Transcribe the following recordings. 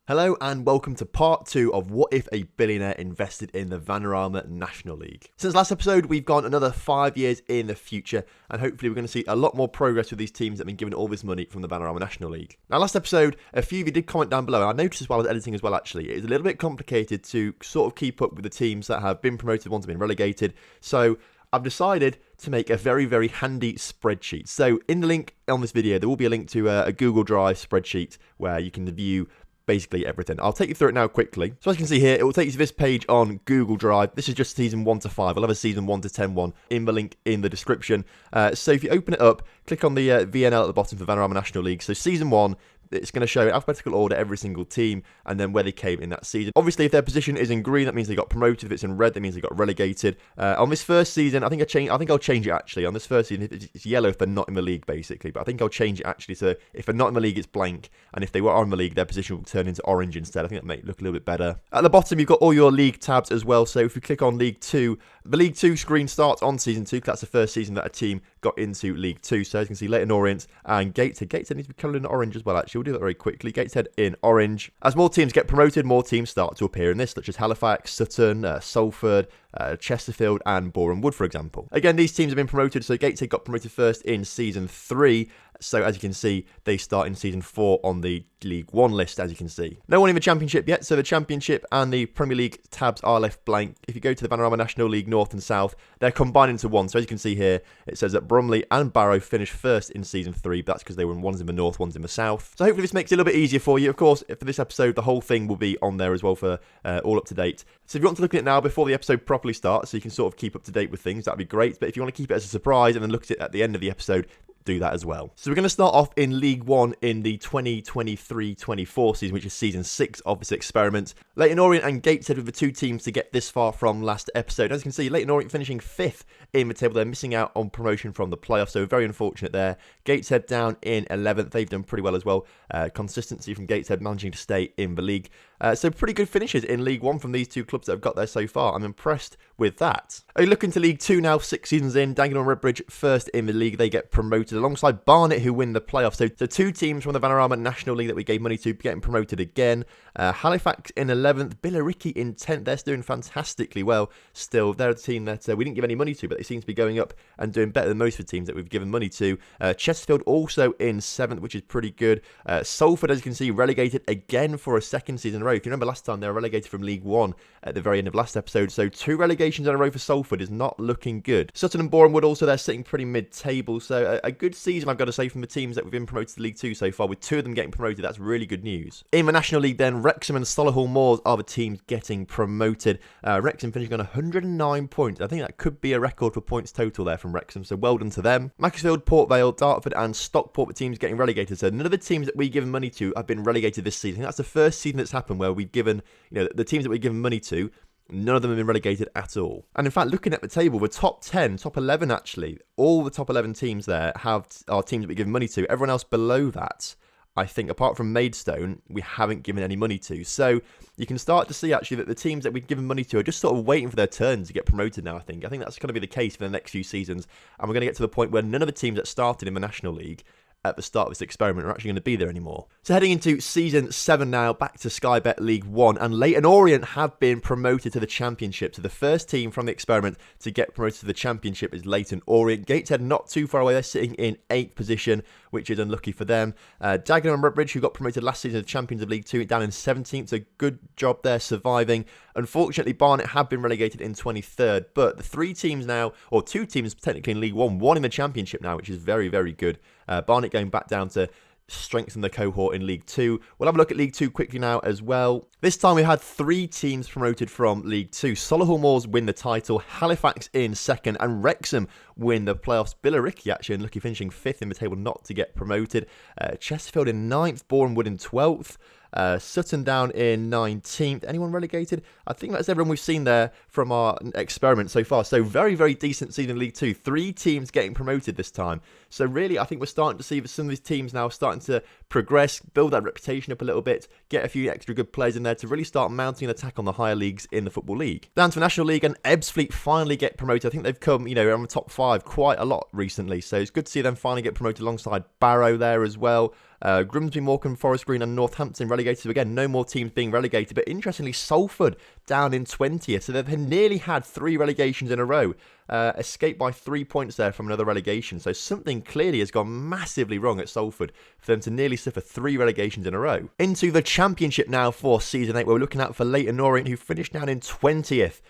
Hello and welcome to part 2 of What If a Billionaire Invested in the Vanarama National League. Since last episode, we've gone another 5 years in the future, and hopefully we're going to see a lot more progress with these teams that have been given all this money from the Vanarama National League. Now, last episode, a few of you did comment down below, and I noticed as well as editing as well actually, it's a little bit complicated to sort of keep up with the teams that have been promoted, ones that have been relegated, so I've decided to make a very, very handy spreadsheet. So in the link on this video, there will be a link to a Google Drive spreadsheet where you can view basically everything. I'll take you through it now quickly. So as you can see here, it will take you to this page on Google Drive. This is just season 1 to 5. I'll have a season 1 to 10 one in the link in the description. So if you open it up, click on the VNL at the bottom for Vanarama National League. So season 1, it's going to show in alphabetical order every single team and then where they came in that season. Obviously, if their position is in green, that means they got promoted. If it's in red, that means they got relegated. On this first season, I think I'll change it actually. On this first season, it's yellow if they're not in the league, basically. But I think I'll change it actually so if they're not in the league, it's blank. And if they were in the league, their position will turn into orange instead. I think that might look a little bit better. At the bottom, you've got all your league tabs as well. So if we click on League 2, the League 2 screen starts on Season 2, because that's the first season that a team got into League 2. So as you can see, Leighton Orient and Gateshead. Gateshead needs to be coloured in orange as well, actually. We'll do that very quickly. Gateshead in orange. As more teams get promoted, more teams start to appear in this, such as Halifax, Sutton, Salford, Chesterfield and Boreham Wood, for example. Again, these teams have been promoted, so Gateshead got promoted first in Season 3. So as you can see, they start in Season 4 on the League 1 list, as you can see. No one in the Championship yet, so the Championship and the Premier League tabs are left blank. If you go to the Vanarama National League North and South, they're combined into one. So as you can see here, it says that Bromley and Barrow finished first in Season 3, but that's because they were one's in the North, one's in the South. So hopefully this makes it a little bit easier for you. Of course, for this episode, the whole thing will be on there as well for all up to date. So if you want to look at it now before the episode properly starts, so you can sort of keep up to date with things, that'd be great. But if you want to keep it as a surprise and then look at it at the end of the episode, do that as well. So we're going to start off in League 1 in the 2023-24 season, which is Season 6 of this experiment. Leighton Orient and Gateshead were the two teams to get this far from last episode. As you can see, Leighton Orient finishing 5th in the table. They're missing out on promotion from the playoffs, so very unfortunate there. Gateshead down in 11th. They've done pretty well as well. Consistency from Gateshead managing to stay in the league. So pretty good finishes in League 1 from these two clubs that have got there so far. I'm impressed with that. Looking to League 2 now, 6 seasons in. Dagenham and Redbridge first in the league. They get promoted alongside Barnet, who win the playoffs. So the two teams from the Vanarama National League that we gave money to getting promoted again. Halifax in 11th. Billericay in 10th. They're doing fantastically well still. They're a team that we didn't give any money to, but they seem to be going up and doing better than most of the teams that we've given money to. Chesterfield also in 7th, which is pretty good. Salford, as you can see, relegated again for a second season in a row. If you remember last time, they were relegated from League 1 at the very end of last episode. So 2 relegations in a row for Salford is not looking good. Sutton and Boreham Wood also, they're sitting pretty mid-table. So a good season, I've got to say, from the teams that we've been promoted to League 2 so far, with 2 of them getting promoted. That's really good news. In the National League then, Wrexham and Solihull Moors are the teams getting promoted. Wrexham finishing on 109 points. I think that could be a record for points total there from Wrexham, so well done to them. Macclesfield, Port Vale, Dartford and Stockport, the teams getting relegated. So none of the teams that we give money to have been relegated this season. That's the first season that's happened where we've given, the teams that we've given money to, none of them have been relegated at all. And in fact, looking at the table, the top 10, top 11 actually, all the top 11 teams there are teams that we give money to. Everyone else below that, I think, apart from Maidstone, we haven't given any money to. So you can start to see actually that the teams that we've given money to are just sort of waiting for their turn to get promoted now, I think. I think that's going to be the case for the next few seasons. And we're going to get to the point where none of the teams that started in the National League at the start of this experiment are actually going to be there anymore. So heading into Season 7 now, back to Sky Bet League 1, and Leighton Orient have been promoted to the Championship. So the first team from the experiment to get promoted to the Championship is Leighton Orient. Gateshead not too far away, they're sitting in 8th position, which is unlucky for them. Dagenham and Redbridge, who got promoted last season as champions of League 2, down in 17th, so good job there surviving. Unfortunately, Barnet have been relegated in 23rd, but the 3 teams now, or 2 teams technically in League 1, 1 in the Championship now, which is very, very good. Barnet going back down to strengthen the cohort in League 2. We'll have a look at League 2 quickly now as well. This time we had 3 teams promoted from League 2. Solihull Moors win the title, Halifax in 2nd, and Wrexham win the playoffs. Billericay actually unlucky finishing 5th in the table not to get promoted. Chesterfield in 9th, Boreham Wood in 12th. Sutton down in 19th. Anyone relegated? I think that's everyone we've seen there from our experiment so far. So very, very decent season in League 2. 3 teams getting promoted this time. So really, I think we're starting to see that some of these teams now are starting to progress, build that reputation up a little bit, get a few extra good players in there to really start mounting an attack on the higher leagues in the Football League. Down to the National League, and Ebbsfleet finally get promoted. I think they've come, around the top 5 quite a lot recently. So it's good to see them finally get promoted alongside Barrow there as well. Grimsby, Morecambe, Forest Green and Northampton relegated. So again, no more teams being relegated. But interestingly, Salford down in 20th. So they've nearly had 3 relegations in a row. Escaped by 3 points there from another relegation. So something clearly has gone massively wrong at Salford for them to nearly suffer 3 relegations in a row. Into the Championship now for Season 8. We're looking out for Leyton Orient, who finished down in 20th.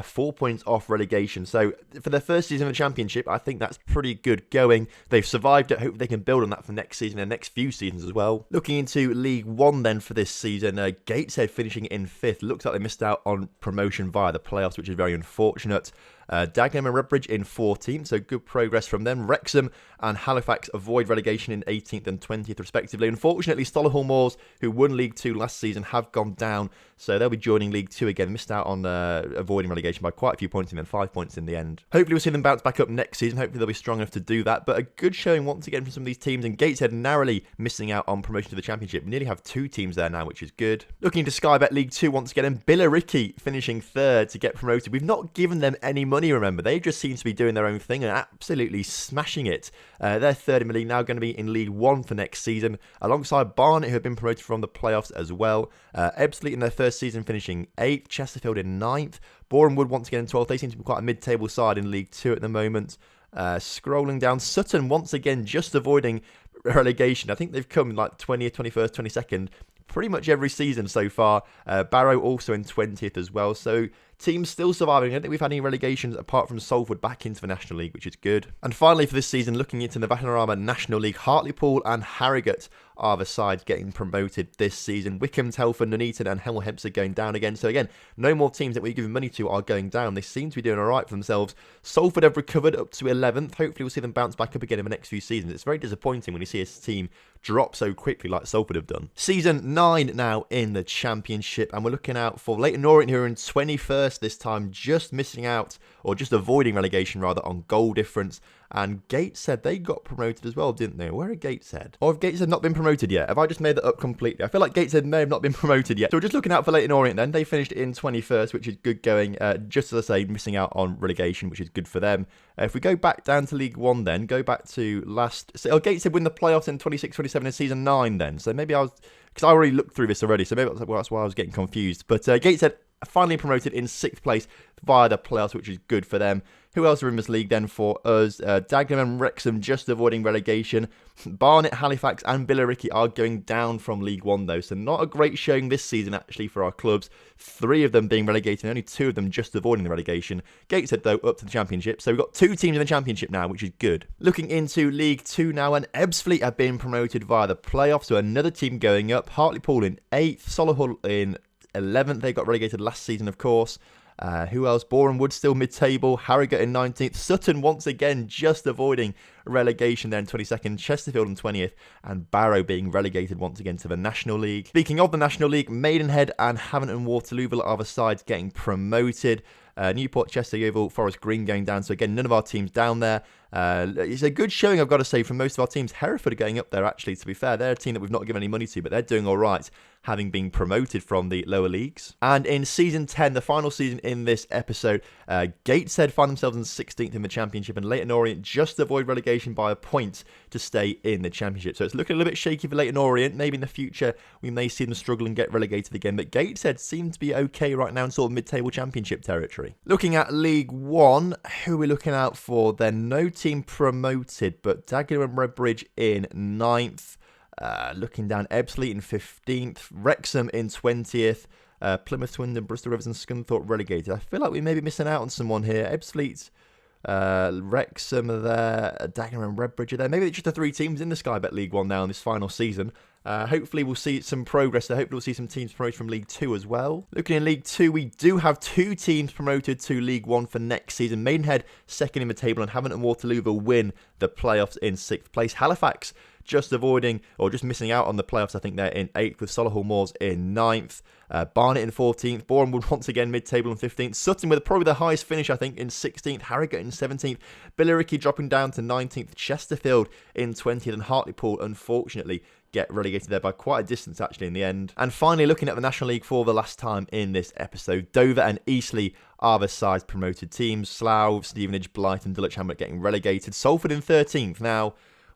4 points off relegation. So for their first season of the Championship, I think that's pretty good going. They've survived it. Hope they can build on that for next season and next few seasons as well. Looking into League 1 then for this season, Gateshead finishing in 5th. Looks like they missed out on promotion via the playoffs, which is very unfortunate. Dagenham and Redbridge in 14th, so good progress from them. Wrexham and Halifax avoid relegation in 18th and 20th respectively. Unfortunately, Solihull Moors, who won League 2 last season, have gone down, so they'll be joining League 2 again. Missed out on avoiding relegation by quite a few points and then 5 points in the end. Hopefully we'll see them bounce back up next season. Hopefully they'll be strong enough to do that, but a good showing once again from some of these teams, and Gateshead narrowly missing out on promotion to the Championship. We nearly have 2 teams there now, which is good. Looking into Sky Bet League 2 once again, and Billericay finishing 3rd to get promoted. We've not given them any money, remember. They just seem to be doing their own thing and absolutely smashing it. They're 3rd in the league, now going to be in League 1 for next season, alongside Barnet, who have been promoted from the playoffs as well. Ebbsfleet in their first season finishing 8th, Chesterfield in 9th, Boreham Wood once again in 12th. They seem to be quite a mid-table side in League 2 at the moment. Scrolling down, Sutton once again just avoiding relegation. I think they've come like 20th, 21st, 22nd pretty much every season so far. Barrow also in 20th as well. So teams still surviving. I don't think we've had any relegations apart from Salford back into the National League, which is good. And finally for this season, looking into the Vanarama National League, Hartlepool and Harrogate are the sides getting promoted this season. Wycombe, Telford, Nuneaton and Hemel Hempstead going down again. So again, no more teams that we're giving money to are going down. They seem to be doing all right for themselves. Salford have recovered up to 11th. Hopefully we'll see them bounce back up again in the next few seasons. It's very disappointing when you see a team drop so quickly like Salford have done. Season 9 now in the Championship, and we're looking out for Leyton Orient, who are in 21st this time, just missing out, or just avoiding relegation rather, on goal difference. And Gateshead, they got promoted as well, didn't they? Where are Gateshead? Or have Gateshead not been promoted yet? Have I just made that up completely? I feel like Gateshead may have not been promoted yet. So we're just looking out for Leyton Orient then. They finished in 21st, which is good going. Just as I say, missing out on relegation, which is good for them. If we go back down to League 1 then, go back to Gateshead win the playoffs in 26-27 in Season 9 then. So maybe because I already looked through this already, so maybe that's why I was getting confused. But Gateshead finally promoted in 6th place via the playoffs, which is good for them. Who else are in this league then for us? Dagenham and Wrexham just avoiding relegation. Barnet, Halifax and Billericay are going down from League 1 though, so not a great showing this season actually for our clubs. 3 of them being relegated and only 2 of them just avoiding the relegation. Gateshead though up to the Championship, so we've got 2 teams in the Championship now, which is good. Looking into League 2 now, and Ebbsfleet have been promoted via the playoffs, so another team going up. Hartlepool in 8th, Solihull in 11th. They got relegated last season, of course. Who else? Boreham Wood still mid-table. Harrogate in 19th. Sutton once again just avoiding relegation there in 22nd. Chesterfield in 20th. And Barrow being relegated once again to the National League. Speaking of the National League, Maidenhead and Havant and Waterloo are the sides getting promoted. Newport, Chester, Yeovil, Forest Green going down. So again, none of our teams down there. It's a good showing, I've got to say, from most of our teams. Hereford are going up there, actually, to be fair. They're a team that we've not given any money to, but they're doing all right, having been promoted from the lower leagues. And in Season 10, the final season in this episode, Gateshead find themselves in 16th in the Championship, and Leyton Orient just avoid relegation by a point to stay in the Championship. So it's looking a little bit shaky for Leyton Orient. Maybe in the future we may see them struggle and get relegated again, but Gateshead seem to be okay right now in sort of mid-table Championship territory. Looking at League 1, who are we looking out for then? No team promoted, but Dagenham and Redbridge in 9th. Looking down, Ebbsfleet in 15th, Wrexham in 20th, Plymouth, Swindon, Bristol Rovers and Scunthorpe relegated. I feel like we may be missing out on someone here. Ebbsfleet, Wrexham are there, Dagenham and Redbridge are there. Maybe it's just the 3 teams in the Sky Bet League 1 now in this final season. Hopefully we'll see some progress there. Hopefully we'll see some teams promoted from League 2 as well. Looking in League 2, we do have 2 teams promoted to League 1 for next season. Maidenhead second in the table, and Havant and Waterloo will win the playoffs in 6th place. Halifax just avoiding, or just missing out on the playoffs. I think they're in 8th, with Solihull Moors in 9th. Barnet in 14th. Boreham Wood once again mid-table in 15th. Sutton with probably the highest finish, I think, in 16th. Harrogate in 17th. Billericay dropping down to 19th. Chesterfield in 20th. And Hartlepool, unfortunately, get relegated there by quite a distance, actually, in the end. And finally, looking at the National League for the last time in this episode, Dover and Eastleigh are the sides promoted teams. Slough, Stevenage, Blyth and Dulwich Hamlet getting relegated. Salford in 13th. Now,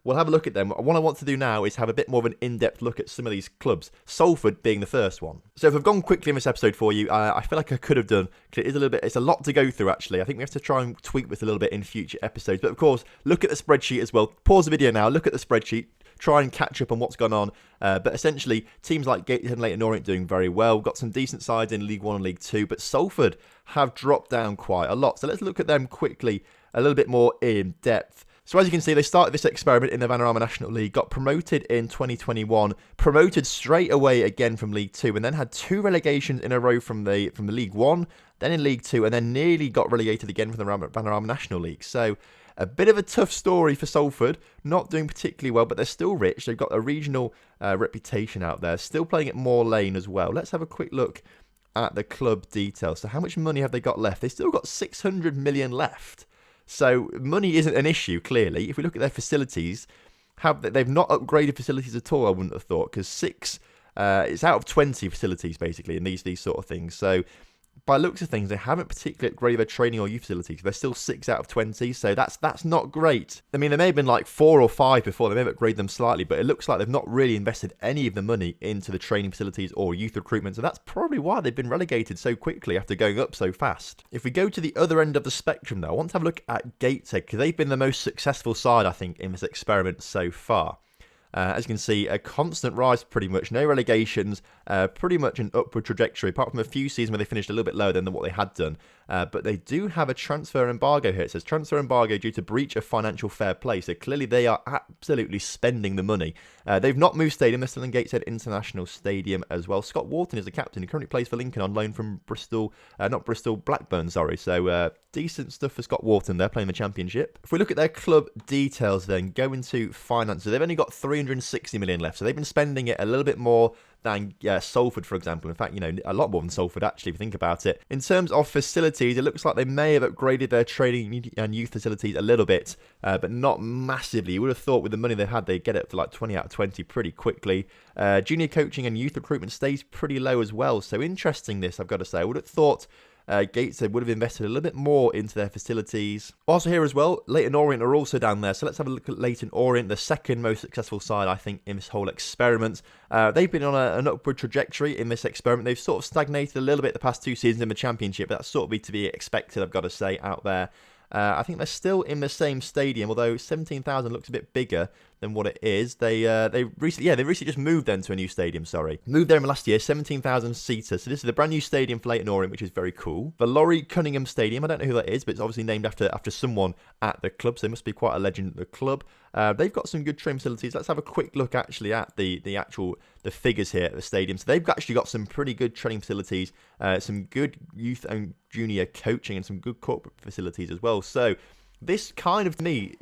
we'll have a look at them. What I want to do now is have a bit more of an in-depth look at some of these clubs, Salford being the first one. So if I've gone quickly in this episode for you, I feel like I could have done, because it's a lot to go through actually. I think we have to try and tweak this a little bit in future episodes. But of course, look at the spreadsheet as well. Pause the video now, look at the spreadsheet, try and catch up on what's gone on. But essentially, teams like Gateshead and Leyton Orient doing very well. We've got some decent sides in League 1 and League 2, but Salford have dropped down quite a lot. So let's look at them quickly, a little bit more in depth. So as you can see, they started this experiment in the Vanarama National League, got promoted in 2021, promoted straight away again from League 2, and then had 2 relegations in a row from the League 1, then in League 2, and then nearly got relegated again from the Vanarama National League. So a bit of a tough story for Salford, not doing particularly well, but they're still rich. They've got a regional reputation out there, still playing at Moor Lane as well. Let's have a quick look at the club details. So how much money have they got left? They still got 600 million left. So money isn't an issue, clearly. If we look at their facilities, they've not upgraded facilities at all, I wouldn't have thought, because it's out of 20 facilities, basically, in these sort of things. So by looks of things, they haven't particularly upgraded their training or youth facilities. They're still 6 out of 20, so that's not great. I mean, there may have been like 4 or 5 before. They may have upgraded them slightly, but it looks like they've not really invested any of the money into the training facilities or youth recruitment, so that's probably why they've been relegated so quickly after going up so fast. If we go to the other end of the spectrum, though, I want to have a look at Gateshead, because they've been the most successful side, I think, in this experiment so far. As you can see, a constant rise pretty much, no relegations, pretty much an upward trajectory, apart from a few seasons where they finished a little bit lower than what they had done. But they do have a transfer embargo here. It says transfer embargo due to breach of financial fair play. So clearly they are absolutely spending the money. They've not moved stadium. They're still in Gateshead International Stadium as well. Scott Wharton is the captain. He currently plays for Lincoln on loan from Blackburn, sorry. So decent stuff for Scott Wharton. They're playing the Championship. If we look at their club details then, go into finance. So they've only got 360 million left. So they've been spending it a little bit more than Salford, for example. In fact, a lot more than Salford, actually, if you think about it. In terms of facilities, it looks like they may have upgraded their training and youth facilities a little bit, but not massively. You would have thought with the money they had, they'd get it up to like 20 out of 20 pretty quickly. Junior coaching and youth recruitment stays pretty low as well. So interesting this, I've got to say. I would have thought Gateshead would have invested a little bit more into their facilities. Also here as well, Leyton Orient are also down there. So let's have a look at Leyton Orient, the second most successful side, I think, in this whole experiment. They've been on an upward trajectory in this experiment. They've sort of stagnated a little bit the past 2 seasons in the Championship, but that's sort of to be expected, I've got to say, out there. I think they're still in the same stadium, although 17,000 looks a bit bigger than what it is. They recently just moved then to a new stadium, Moved there in last year, 17,000 seater. So this is the brand new stadium for Leyton Orient, which is very cool. The Laurie Cunningham Stadium, I don't know who that is, but it's obviously named after someone at the club, so they must be quite a legend at the club. They've got some good training facilities. Let's have a quick look actually at the figures here at the stadium. So they've actually got some pretty good training facilities, some good youth and junior coaching, and some good corporate facilities as well. So this kind of, to me,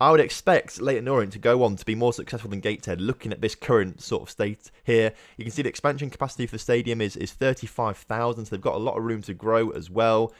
I would expect Leyton Orient to go on to be more successful than Gateshead, looking at this current sort of state here. You can see the expansion capacity for the stadium is 35,000, so they've got a lot of room to grow as well.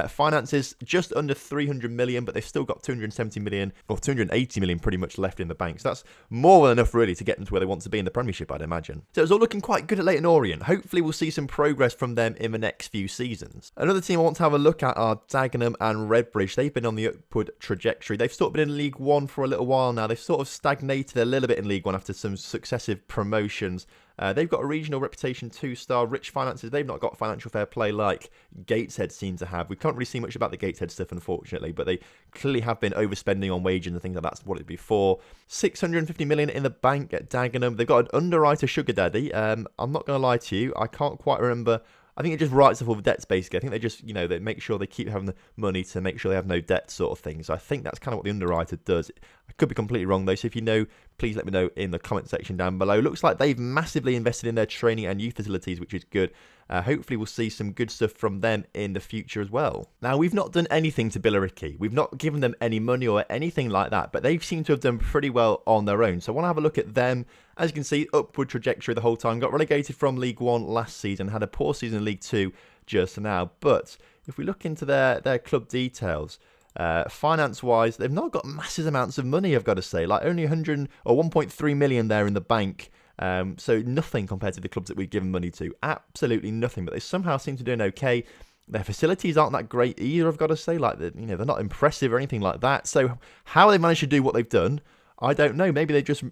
Finances just under 300 million, but they've still got 270 million or 280 million pretty much left in the bank. So that's more than enough really to get them to where they want to be in the Premiership, I'd imagine. So it's all looking quite good at Leyton Orient. Hopefully we'll see some progress from them in the next few seasons. Another team I want to have a look at are Dagenham and Redbridge. They've been on the upward trajectory. They've sort of been in League 1 for a little while now. They've sort of stagnated a little bit in League 1 after some successive promotions. They've got a regional reputation, 2-star, rich finances. They've not got financial fair play like Gateshead seem to have. We can't really see much about the Gateshead stuff, unfortunately, but they clearly have been overspending on wages and things like that's what it'd be for. 650 million in the bank at Dagenham. They've got an underwriter sugar daddy. I'm not going to lie to you. I can't quite remember. I think it just writes off all the debts, basically. I think they just, they make sure they keep having the money to make sure they have no debt sort of thing. So I think that's kind of what the underwriter does. I could be completely wrong, though. So if you know, please let me know in the comment section down below. Looks like they've massively invested in their training and youth facilities, which is good. Hopefully we'll see some good stuff from them in the future as well. Now, we've not done anything to Billericay. We've not given them any money or anything like that, but they seem to have done pretty well on their own. So I want to have a look at them. As you can see, upward trajectory the whole time. Got relegated from League 1 last season, had a poor season in League 2 just now. But if we look into their club details, finance-wise, they've not got massive amounts of money, I've got to say. Like only 100 or 1.3 million there in the bank. So nothing compared to the clubs that we've given money to. Absolutely nothing. But they somehow seem to be doing okay. Their facilities aren't that great either, I've got to say. Like, they're not impressive or anything like that. So how they managed to do what they've done, I don't know. Maybe they just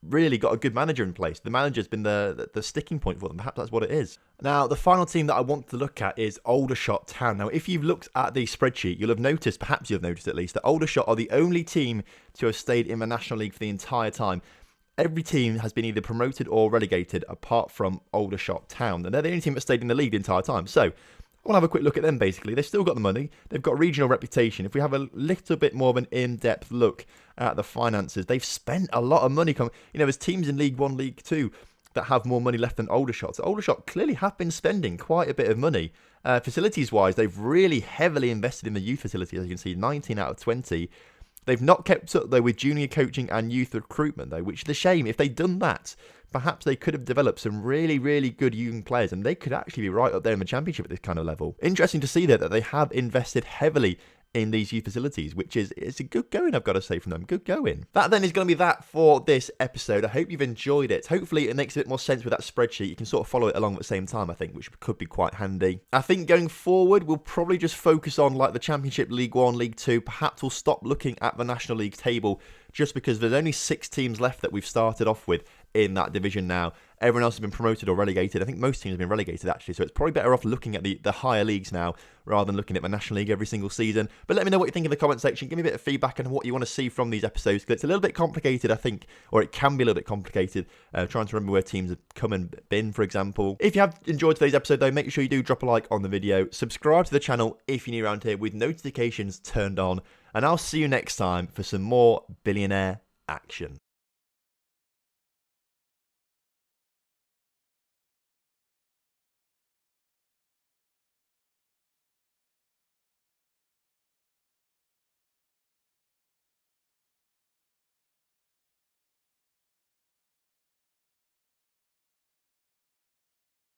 really got a good manager in place. The manager's been the sticking point for them. Perhaps that's what it is. Now, the final team that I want to look at is Aldershot Town. Now, if you've looked at the spreadsheet, you'll have noticed, perhaps you've noticed at least, that Aldershot are the only team to have stayed in the National League for the entire time. Every team has been either promoted or relegated apart from Aldershot Town. And they're the only team that stayed in the league the entire time. So, I want to have a quick look at them, basically. They've still got the money. They've got regional reputation. If we have a little bit more of an in-depth look at the finances, they've spent a lot of money. There's teams in League 1, League 2 that have more money left than Aldershot. So Aldershot clearly have been spending quite a bit of money. Facilities-wise, they've really heavily invested in the youth facilities. As you can see, 19 out of 20. They've not kept up, though, with junior coaching and youth recruitment, though, which is a shame. If they'd done that, perhaps they could have developed some really, really good young players, and they could actually be right up there in the Championship at this kind of level. Interesting to see that they have invested heavily in these youth facilities, which is it's a good going, I've got to say, from them. Good going. That then is going to be that for this episode. I hope you've enjoyed it. Hopefully it makes a bit more sense with that spreadsheet. You can sort of follow it along at the same time, I think, which could be quite handy. I think going forward, we'll probably just focus on like the Championship, League 1, League 2. Perhaps we'll stop looking at the National League table just because there's only 6 teams left that we've started off with in that division now. Everyone else has been promoted or relegated. I think most teams have been relegated, actually, so it's probably better off looking at the higher leagues now rather than looking at the National League every single season. But let me know what you think in the comment section. Give me a bit of feedback on what you want to see from these episodes, because it's a little bit complicated, I think, or it can be a little bit complicated, trying to remember where teams have come and been, for example. If you have enjoyed today's episode, though, make sure you do drop a like on the video. Subscribe to the channel if you're new around here with notifications turned on, and I'll see you next time for some more Billionaire action.